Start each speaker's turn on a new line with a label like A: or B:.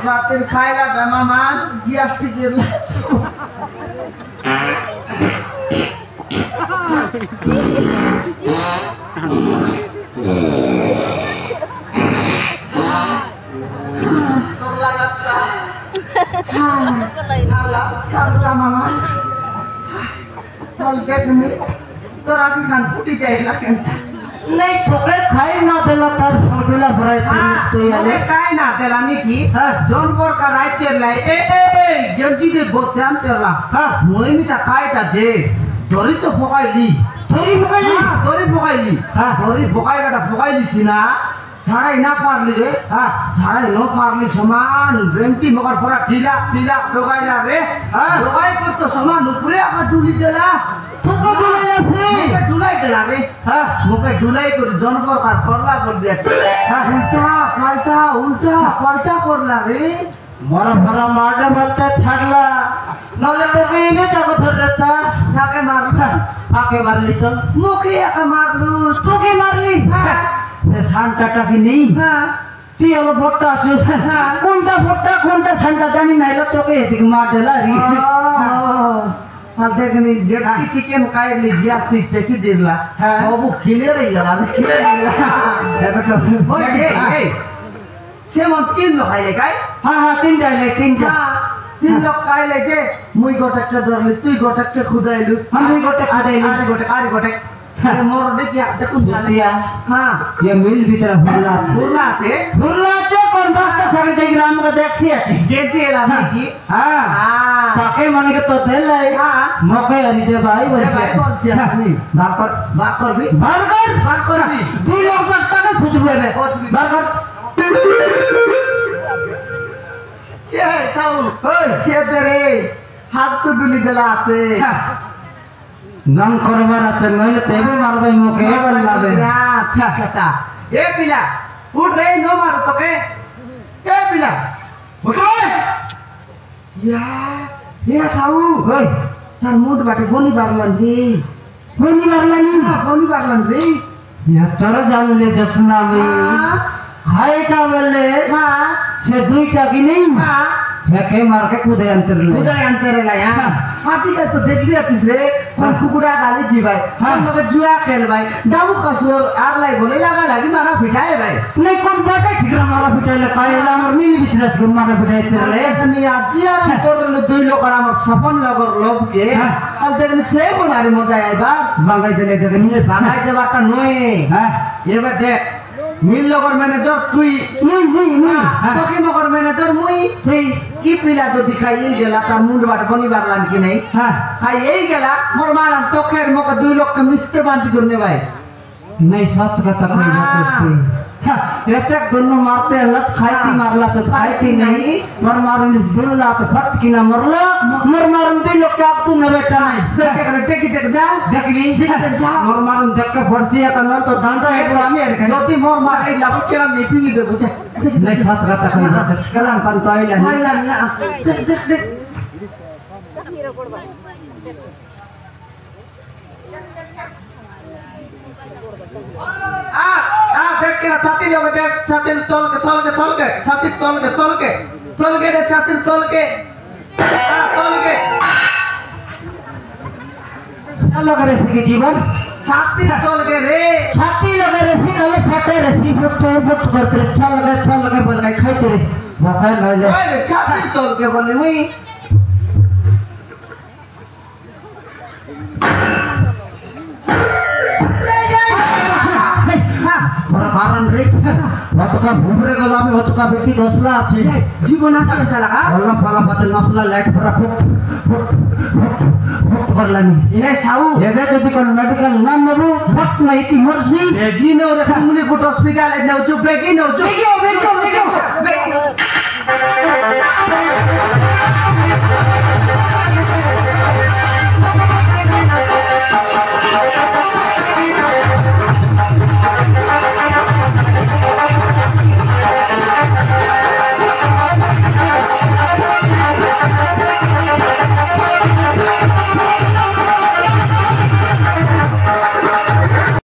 A: রাতের খাইলাটা মামা গ্যাস্ট্রিকের মামা দেখনি তোরা কি খান ফুটি দেয়
B: नहीं ठोके खाई ना देला तार सोडला भराय तो याले
A: काय ना देला निकी जनपर का राइटर लाई ए गंजी दे बोत्यान तेरा मोहिनीचा कायटा दे धरी तो फकाइली
B: धरी
A: फकाइली धरी फकाइलाटा फकाइली सिना झाड़ाई ना पारली रे झाड़ाई न पारली समान बेंटी मगर पूरा ढीला ढीला डोगाइला रे डोगाई को तो समान ऊपरे आका डुली देला
B: ठोका डुलाइला से
A: मुके डुलाई देला रे मुके डुलाई कर जनपर का करला कर दे उल्टा पाल्टा करला रे
B: मरा भरा मारला बोलते छाड़ला नले तो के में जाको धरता
A: थाके मारला
B: आके मारली तो
A: मुके आका मारलू
B: तो के मारली से सांटा टाकी नहीं তুই হলো ভোটটা আছিস কোনটা ভোটটা কোনটা সান্টা জানি না এলো তোকে এদিকে মার দিলা রে
A: আর দেখনি যেটি চিকেন কাইলি গ্যাস নি টেকি দিলা সব খিলে রে গেলা খিলে দিলা এবারে ওই এই সেমন তিন লোক আইলে কাই
B: হ্যাঁ তিনটা আইলে তিনটা
A: তিন লোক কাইলে যে মুই গোটাকে ধরলি তুই গোটাকে খুদাইলুস
B: আমি গোটা খাদাইলি
A: আর গোটে मोर देखिया देखो
B: दिया
A: हां
B: ये मिल भीतर हुरला আছে কোন দশটা ছবি দেখি রাম का দেখছি আছে
A: গেছে এলা নাকি
B: हां তাকে মানে কে তো দেলাই মকে আরি দে ভাই বলছি
A: আমি বার করবি
B: দুই লোক টাকা সুজবে বার কর
A: এ সাউল ওই খেতে রে হাত তো ডুলি দেলা আছে
B: নাম করবার আছে নইলে তেবে মারবে মুখে বললাবে
A: ঠিক কথা এ পিলা উঠ রে নো মার তোকে এ পিলা উঠ ইয়া সাউ ওই তার মুড বাটে বনি বারলান রে
B: ইয়া তোর জানলে জসনা মে খাইটা বলে সে দুইটা কি নেই একে মার के खुदे अंतर ले
A: हाथी का तो देख लिया तीसरे कोन कुकुड़ा गाली जी भाई हम मगर जुआ खेल भाई डाबू कसोर आर लाई बोले लगी मारा पिटाए भाई
B: नहीं कोन बाटे ठिकरा मारा पिटाइले कायला हमर मिल बितरस को मारा पिटाइते रे
A: अपनी आजी आर करले दुई लोक हमर सपन लगर लोभ के अब देखनी से बनारी मजा आइबा
B: बांगाई देले देखनी
A: बांगाई देबाटा नय एबे देख मिल लगर मैनेजर तुई
B: मुई
A: তোকে নগর ম্যানেজার মুই তুই কি পিলা তো দিখাই গেলা তার মুন্ড বাট বনি বারলান কি নাই খাই এই গেলা মোর মারান তোকের মকে 2 লক্ষ মিস্তে বান্তি করনে ভাই
B: नहीं सत कथा कोई बात एक दोनों मारते लत खाई मारला तो खाई नहीं मर मारन इस दुल्ला तो फट की ना मरला मर मारन भी लोग क्या तू न बेटा नहीं
A: देख जा देख जा
B: मर मारन देख के फड़सी का नल तो दांता है वो हमें
A: ज्योति मोर मार ला केला नहीं पीली दे बुझे
B: नहीं सत कथा कोई बात कलान पन तो आइला
A: देख देख के छाती लोग देख छाती तोल के छाती तोल के रे छाती तोल के
B: लगा रे की जीवन
A: छाती तोल के रे
B: छाती लगा रे सी कल फटे रे सी फट करते चल लगे बोल गए खाइते रे भूखा न ले
A: ओए छाती तोल के बोले मुई
B: मारन रे অতকা ভুবরে গলামে অতকা বেটি দসলা আছে
A: জীবন আছে এটা লাগা
B: বললাম ফালা পাতে মশলা লাইট ভরা ফুট করলানি
A: এ সাউ
B: এবে যদি কোন মেডিকেল না নেব ফট নাই কি মরছি
A: বেগি নে ওরে কুমনি গুট হসপিটাল এ নেও চুপ বেগি নেও চুপ
B: বেগি